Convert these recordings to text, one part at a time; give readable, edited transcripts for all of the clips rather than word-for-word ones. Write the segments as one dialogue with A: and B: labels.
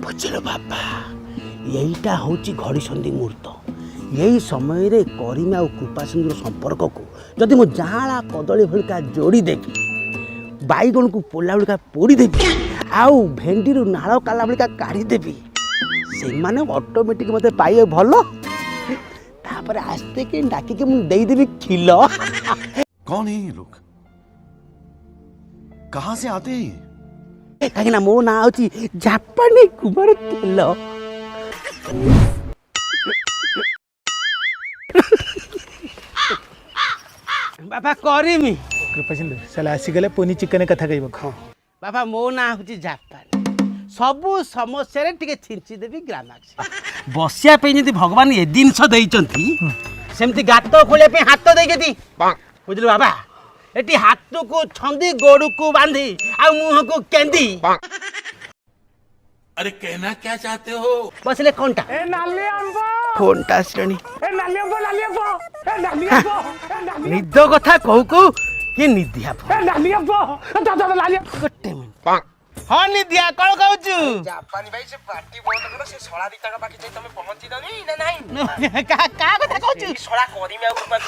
A: बुझल बाबा यहीटा हूँ घड़ी संधि मुहूर्त यही समय रे करीना और कृपा सिंधुर संपर्क को जदि मो जाँला कदली भलिका जोड़ी देवी बैगण को पोला भलिका पोड़ी देवी आउ भेंडी नाड़ काला भलिका काढ़ी देवी से माने ऑटोमेटिक मते पाइए भलो तापर आस्ते के डाकी के मु देई देवी खिलो।
B: कौन है ये लोग कहाँ से आते हैं
A: कहीं ना मो ना होची जापानी कुमार तेल बाबा करीमी
C: कृपा सिंधु साला आसीगले पुनी चिकन कथा कहब
A: हाँ बाबा मो ना होची जापानी सबू समस्या रे टिके छिंची देवी ग्रामाक्स बसिया पे जदी भगवान ए जिनस देइचंती सेमती गात खोले पे हाथ देइकेती बुझलो बाबा एटी हाथ को छंदी गोड़ को बांधी आ मुंह को केंदी
D: अरे कहना क्या चाहते हो
A: बसले कोनटा
C: ए नाली आंबो
A: कोनटा श्रेणी
C: ए नाली आंबो ए नाली आंबो
A: निद कथा कहू कहू ये निदिया
C: ए नाली आंबो दादा नाली
A: गोटे मिनिट हाँ निदिया कौन कहूचु
E: जापानी भाई से पार्टी बहुत करो से सळा दिता का बाकी तमे पहुंची दनी ना नहीं
A: का कथा कहूचु
E: सळा कोरी में ऊपर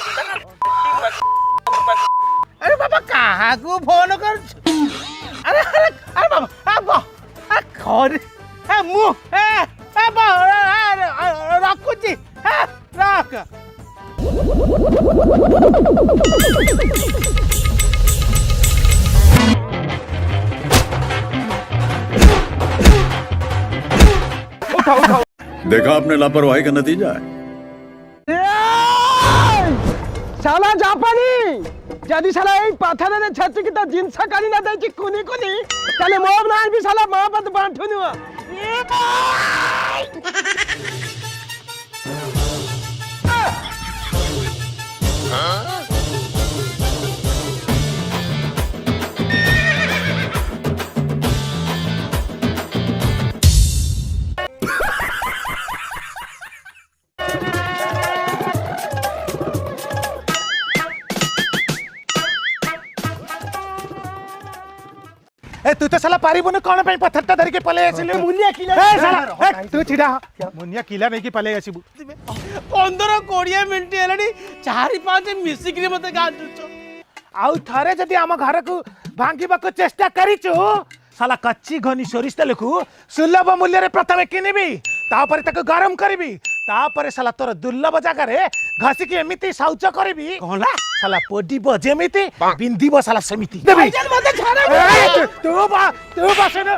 A: अरे बाबा कहाँ को फोन कर अरे अरे अरे बाबा अब खर मु रखुची रख
B: देखा आपने लापरवाही का नतीजा है
C: साला जापानी जदि साला এই পাথরে ছাত্র কি তা জিন্স কানি না দেই কোনি কোনি তাহলে মোব না বি সালা মহাপত বাঁঠুনি এ ভাই ए तू तो साला पारिबुन कोन पे पत्थरटा धरि के पले आसिले मुनिया किला ए साला ए तू छिडा मुनिया किला नहीं कि पले आसिबु
A: 15-20 मिनिट हेलानी 4-5 मिसिक रे मते गाजुछ
C: आउ थारे जदि आम घर को भांगिबा को चेष्टा करिछु साला कच्ची घनी सोरिष तेलकु सुलभ मूल्य रे प्रथमे किनिबी तापर तक गरम करबी तापर साला तोर दुर्लभ जगह रे घसी के एमिति शौच करबी
A: कोला
C: साला पोडीबो जेमिति बिंदीबो साला समिति
A: भाईजान मते छाड़ा
C: तू बा सुन